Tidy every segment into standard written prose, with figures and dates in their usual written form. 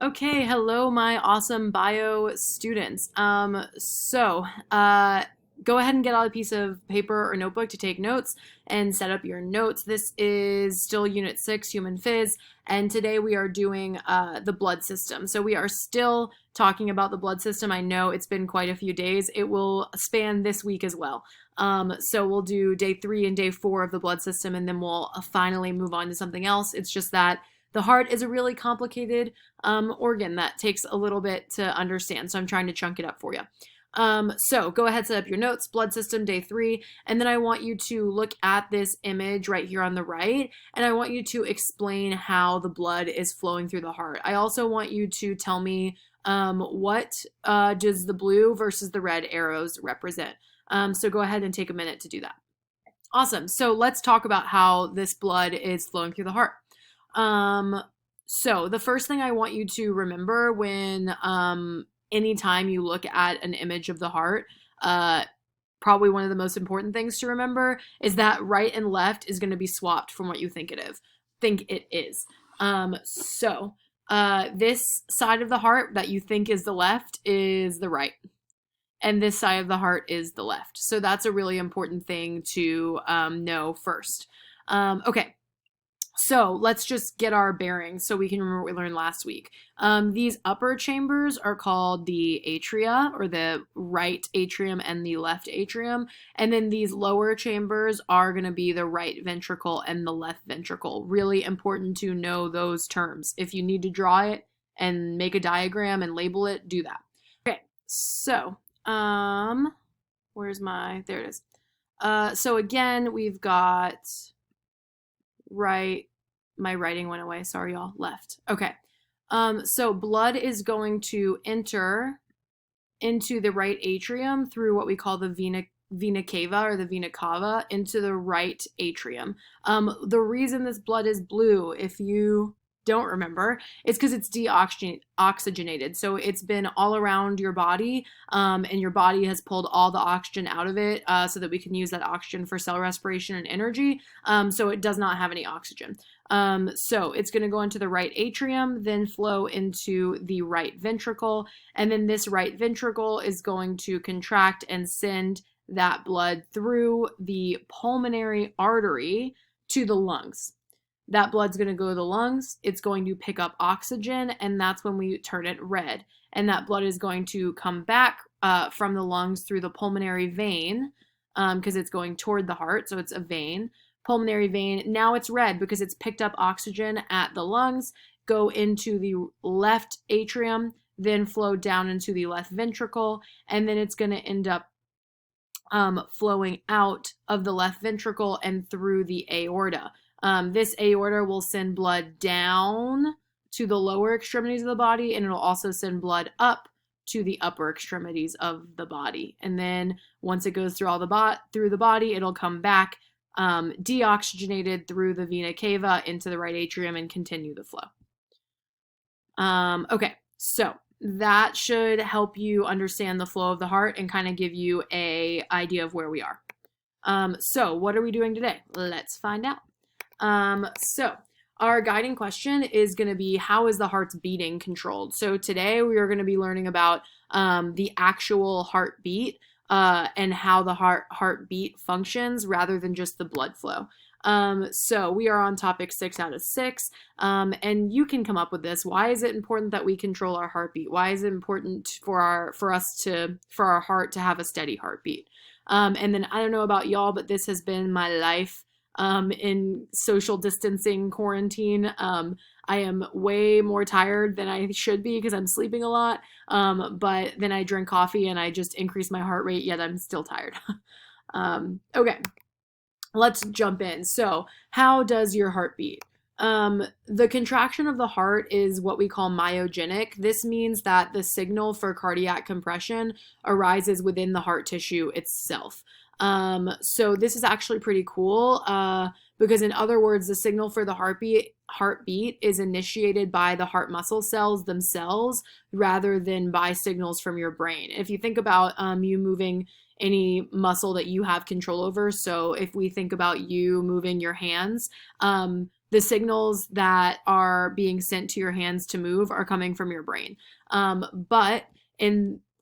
Okay, hello, my awesome bio students. Go ahead and get out a piece of paper or notebook to take notes and set up your notes. This is still Unit 6, Human Phys, and today we are doing the blood system. So we are still talking about the blood system. I know it's been quite a few days. It will span this week as well. So we'll do day 3 and day 4 of the blood system, and then we'll finally move on to something else. It's just that the heart is a really complicated organ that takes a little bit to understand. So I'm trying to chunk it up for you. So go ahead, set up your notes, blood system, day 3, and then I want you to look at this image right here on the right, and I want you to explain how the blood is flowing through the heart. I also want you to tell me what does the blue versus the red arrows represent. So go ahead and take a minute to do that. Awesome. So let's talk about how this blood is flowing through the heart. So the first thing I want you to remember when anytime you look at an image of the heart, probably one of the most important things to remember is that right and left is going to be swapped from what you think it is. This side of the heart that you think is the left is the right, and this side of the heart is the left. So that's a really important thing to know first. Okay. So let's just get our bearings so we can remember what we learned last week. These upper chambers are called the atria, or the right atrium and the left atrium. And then these lower chambers are going to be the right ventricle and the left ventricle. Really important to know those terms. If you need to draw it and make a diagram and label it, do that. Okay, so there it is. So again, we've got right, my writing went away, sorry y'all, left. Okay, so blood is going to enter into the right atrium through what we call the vena cava, or the vena cava, into the right atrium. The reason this blood is blue, if you don't remember, it's because it's deoxygenated. So it's been all around your body, and your body has pulled all the oxygen out of it so that we can use that oxygen for cell respiration and energy. So it does not have any oxygen. So it's going to go into the right atrium, then flow into the right ventricle, and then this right ventricle is going to contract and send that blood through the pulmonary artery to the lungs. That blood's going to go to the lungs, it's going to pick up oxygen, and that's when we turn it red. And that blood is going to come back from the lungs through the pulmonary vein, because it's going toward the heart, so it's a vein. Pulmonary vein, now it's red because it's picked up oxygen at the lungs, go into the left atrium, then flow down into the left ventricle, and then it's going to end up flowing out of the left ventricle and through the aorta. This aorta will send blood down to the lower extremities of the body, and it'll also send blood up to the upper extremities of the body. And then once it goes through through the body, it'll come back deoxygenated through the vena cava into the right atrium and continue the flow. Okay, so that should help you understand the flow of the heart and kind of give you an idea of where we are. So what are we doing today? Let's find out. So our guiding question is going to be, how is the heart's beating controlled? So today we are going to be learning about the actual heartbeat and how the heartbeat functions rather than just the blood flow. So we are on topic 6 out of 6, and you can come up with this. Why is it important that we control our heartbeat? Why is it important for our heart to have a steady heartbeat? And then I don't know about y'all, but this has been my life in social distancing quarantine. I am way more tired than I should be because I'm sleeping a lot, but then I drink coffee and I just increase my heart rate, yet I'm still tired. Okay, let's jump in. So how does your heart beat? The contraction of the heart is what we call myogenic. This means that the signal for cardiac compression arises within the heart tissue itself. So this is actually pretty cool, because in other words, the signal for the heartbeat is initiated by the heart muscle cells themselves rather than by signals from your brain. If you think about you moving any muscle that you have control over, so if we think about you moving your hands, the signals that are being sent to your hands to move are coming from your brain. But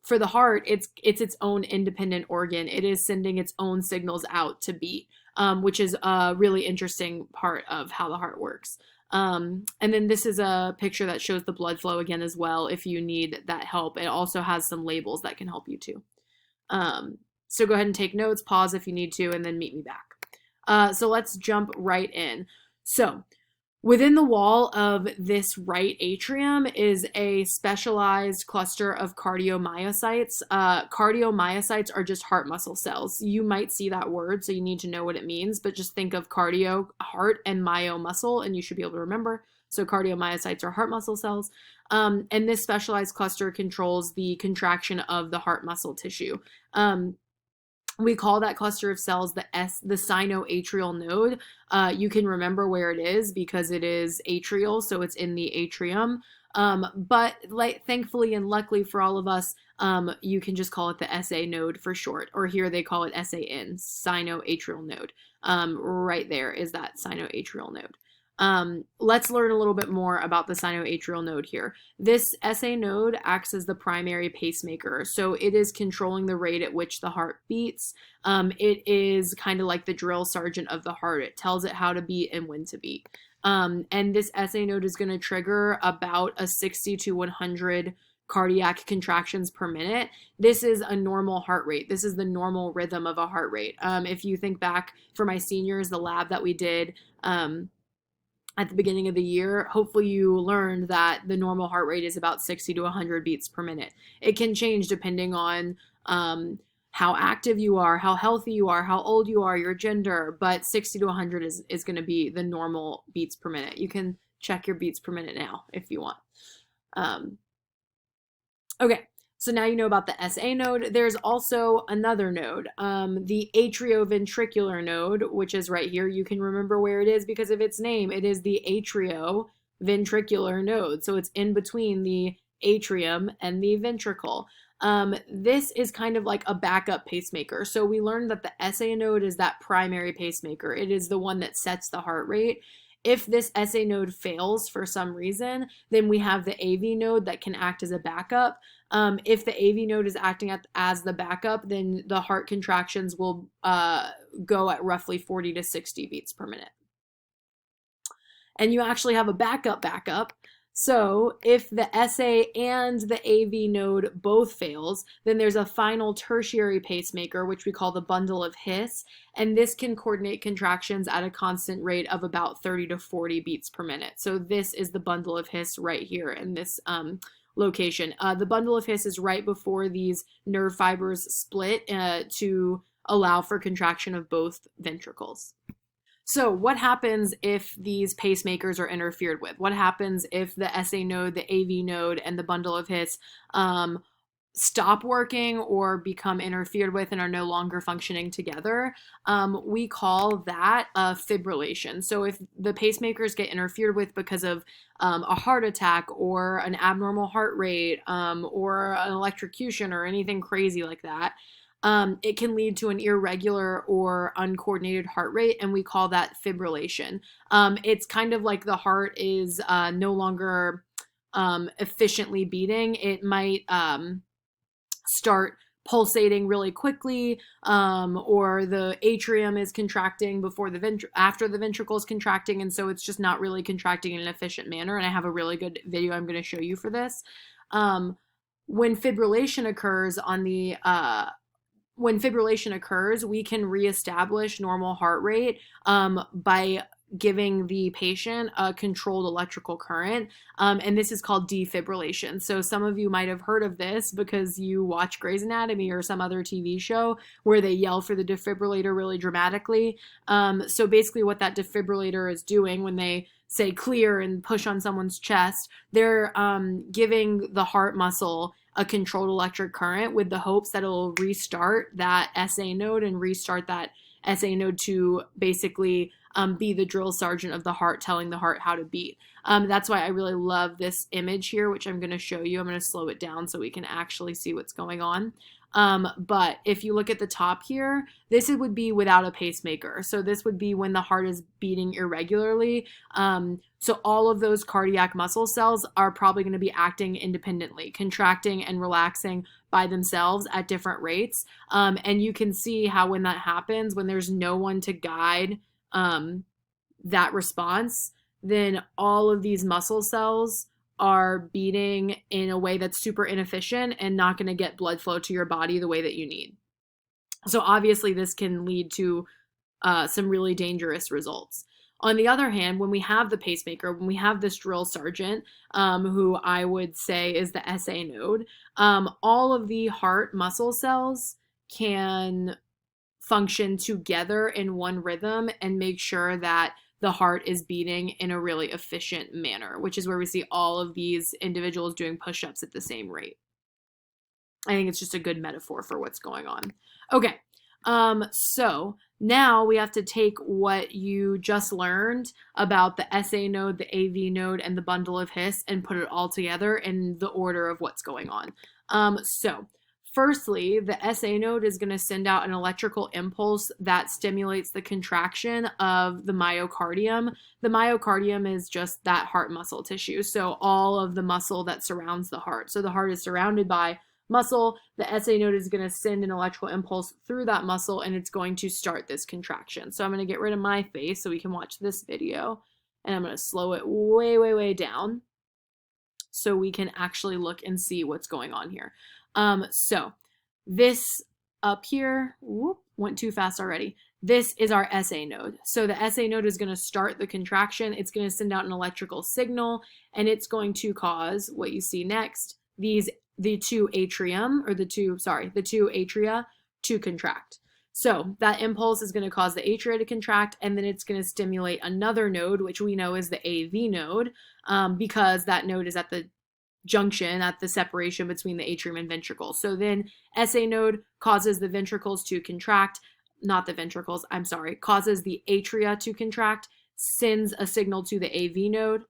for the heart, it's its own independent organ. It is sending its own signals out to beat, which is a really interesting part of how the heart works. And then this is a picture that shows the blood flow again as well if you need that help. It also has some labels that can help you too. So go ahead and take notes, pause if you need to, and then meet me back. So let's jump right in. So within the wall of this right atrium is a specialized cluster of cardiomyocytes. Cardiomyocytes are just heart muscle cells. You might see that word, so you need to know what it means, but just think of cardio, heart, and myo, muscle, and you should be able to remember. So cardiomyocytes are heart muscle cells. And this specialized cluster controls the contraction of the heart muscle tissue. We call that cluster of cells the sinoatrial node. You can remember where it is because it is atrial, so it's in the atrium. But thankfully and luckily for all of us, you can just call it the SA node for short, or here they call it SAN, sinoatrial node. Right there is that sinoatrial node. Let's learn a little bit more about the sinoatrial node here. This SA node acts as the primary pacemaker, so it is controlling the rate at which the heart beats. It is kind of like the drill sergeant of the heart. It tells it how to beat and when to beat. And this SA node is going to trigger about a 60 to 100 cardiac contractions per minute. This is a normal heart rate. This is the normal rhythm of a heart rate. If you think back for my seniors, the lab that we did, at the beginning of the year, hopefully you learned that the normal heart rate is about 60 to 100 beats per minute. It can change depending on how active you are, how healthy you are, how old you are, your gender, but 60 to 100 is going to be the normal beats per minute. You can check your beats per minute now if you want. Okay. So now you know about the SA node. There's also another node, the atrioventricular node, which is right here. You can remember where it is because of its name. It is the atrioventricular node. So it's in between the atrium and the ventricle. This is kind of like a backup pacemaker. So we learned that the SA node is that primary pacemaker. It is the one that sets the heart rate. If this SA node fails for some reason, then we have the AV node that can act as a backup. If the AV node is acting as the backup, then the heart contractions will go at roughly 40 to 60 beats per minute. And you actually have a backup. So if the SA and the AV node both fails, then there's a final tertiary pacemaker, which we call the bundle of His, and this can coordinate contractions at a constant rate of about 30 to 40 beats per minute. So this is the bundle of His right here in this location. The bundle of His is right before these nerve fibers split to allow for contraction of both ventricles. So what happens if these pacemakers are interfered with? What happens if the SA node, the AV node, and the bundle of His stop working or become interfered with and are no longer functioning together? We call that fibrillation. So if the pacemakers get interfered with because of a heart attack or an abnormal heart rate or an electrocution or anything crazy like that, it can lead to an irregular or uncoordinated heart rate, and we call that fibrillation. It's kind of like the heart is no longer efficiently beating. It might start pulsating really quickly, or the atrium is contracting before after the ventricle is contracting, and so it's just not really contracting in an efficient manner. And I have a really good video I'm going to show you for this. When fibrillation occurs we can reestablish normal heart rate by giving the patient a controlled electrical current, and this is called defibrillation. So some of you might have heard of this because you watch Grey's Anatomy or some other TV show where they yell for the defibrillator really dramatically. So basically what that defibrillator is doing when they say clear and push on someone's chest, they're giving the heart muscle a controlled electric current with the hopes that it'll restart that SA node and restart that SA node to basically be the drill sergeant of the heart, telling the heart how to beat. That's why I really love this image here, which I'm going to show you. I'm going to slow it down so we can actually see what's going on. But if you look at the top here, this would be without a pacemaker. So this would be when the heart is beating irregularly. So all of those cardiac muscle cells are probably going to be acting independently, contracting and relaxing by themselves at different rates. And you can see how when that happens, when there's no one to guide that response, then all of these muscle cells are beating in a way that's super inefficient and not going to get blood flow to your body the way that you need. So obviously this can lead to some really dangerous results. On the other hand, when we have the pacemaker, when we have this drill sergeant, who I would say is the SA node, all of the heart muscle cells can function together in one rhythm and make sure that the heart is beating in a really efficient manner, which is where we see all of these individuals doing push-ups at the same rate. I think it's just a good metaphor for what's going on. Okay, so now we have to take what you just learned about the SA node, the AV node, and the bundle of His and put it all together in the order of what's going on. So firstly, the SA node is going to send out an electrical impulse that stimulates the contraction of the myocardium. The myocardium is just that heart muscle tissue, so all of the muscle that surrounds the heart. So the heart is surrounded by muscle. The SA node is going to send an electrical impulse through that muscle, and it's going to start this contraction. So I'm going to get rid of my face so we can watch this video, and I'm going to slow it way, way, way down so we can actually look and see what's going on here. So this up here, whoop, went too fast already. This is our SA node. So the SA node is going to start the contraction. It's going to send out an electrical signal, and it's going to cause what you see next, the two atria to contract. So that impulse is going to cause the atria to contract, and then it's going to stimulate another node, which we know is the AV node, because that node is at the junction, at the separation between the atrium and ventricle. So then SA node causes the ventricles to contract, not the ventricles, I'm sorry, causes the atria to contract, sends a signal to the AV node.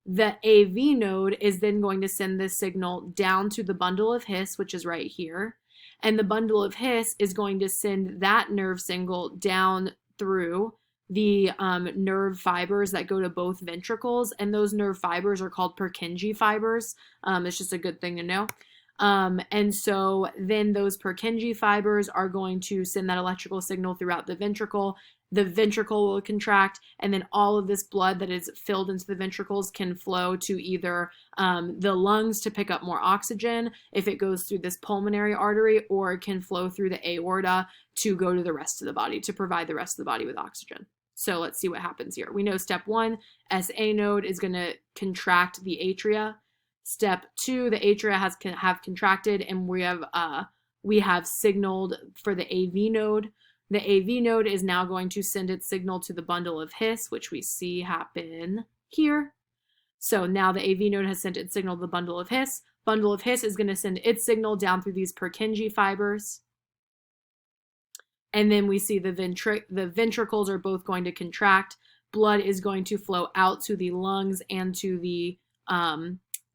The AV node is then going to send this signal down to the bundle of His, which is right here. And the bundle of His is going to send that nerve signal down through the nerve fibers that go to both ventricles, and those nerve fibers are called Purkinje fibers. It's just a good thing to know. And so then those Purkinje fibers are going to send that electrical signal throughout the ventricle. The ventricle will contract, and then all of this blood that is filled into the ventricles can flow to either the lungs to pick up more oxygen if it goes through this pulmonary artery, or it can flow through the aorta to go to the rest of the body, to provide the rest of the body with oxygen. So let's see what happens here. We know step 1, SA node is going to contract the atria. Step 2, the atria have contracted, and we have signaled for the AV node. The AV node is now going to send its signal to the bundle of His, which we see happen here. So now the AV node has sent its signal to the bundle of His. Bundle of His is going to send its signal down through these Purkinje fibers. And then we see the ventricles are both going to contract. Blood is going to flow out to the lungs and to the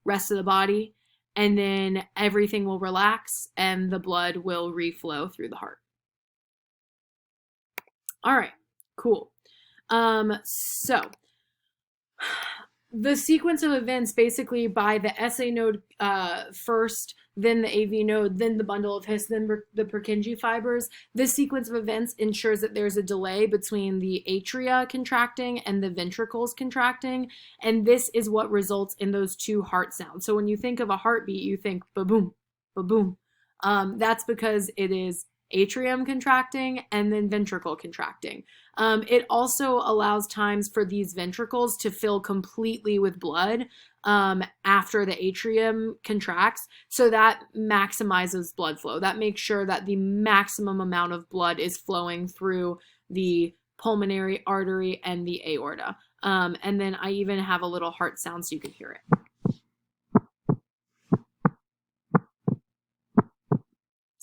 rest of the body. And then everything will relax and the blood will reflow through the heart. All right, cool. So the sequence of events, basically by the SA node first, then the AV node, then the bundle of His, then the Purkinje fibers. This sequence of events ensures that there's a delay between the atria contracting and the ventricles contracting, and this is what results in those two heart sounds. So when you think of a heartbeat, you think ba-boom, ba-boom. That's because it is atrium contracting and then ventricle contracting. It also allows times for these ventricles to fill completely with blood after the atrium contracts, so that maximizes blood flow. That makes sure that the maximum amount of blood is flowing through the pulmonary artery and the aorta. And then I even have a little heart sound so you can hear it.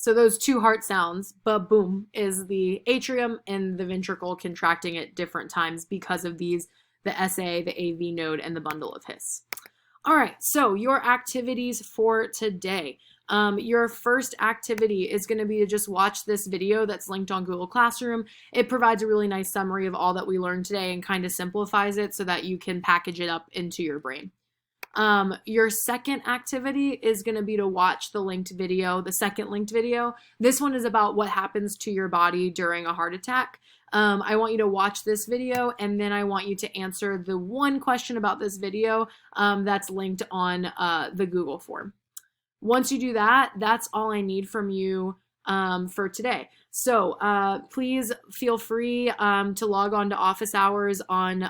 So those two heart sounds, ba-boom, is the atrium and the ventricle contracting at different times because of these, the SA, the AV node, and the bundle of His. All right, so your activities for today. Your first activity is going to be to just watch this video that's linked on Google Classroom. It provides a really nice summary of all that we learned today and kind of simplifies it so that you can package it up into your brain. Your second activity is going to be to watch the linked video, the second linked video. This one is about what happens to your body during a heart attack. I want you to watch this video, and then I want you to answer the one question about this video that's linked on the Google form. Once you do that, that's all I need from you for today. So please feel free to log on to office hours on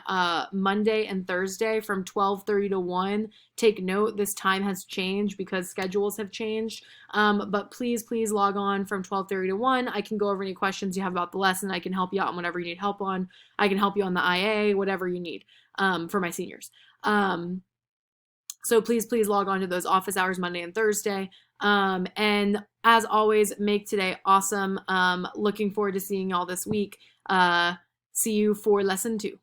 Monday and Thursday from 12:30 to 1. Take note, this time has changed because schedules have changed. But please log on from 12:30 to 1. I can go over any questions you have about the lesson. I can help you out on whatever you need help on. I can help you on the IA, whatever you need for my seniors. So please log on to those office hours Monday and Thursday. And as always, make today awesome. Looking forward to seeing y'all this week. See you for lesson 2.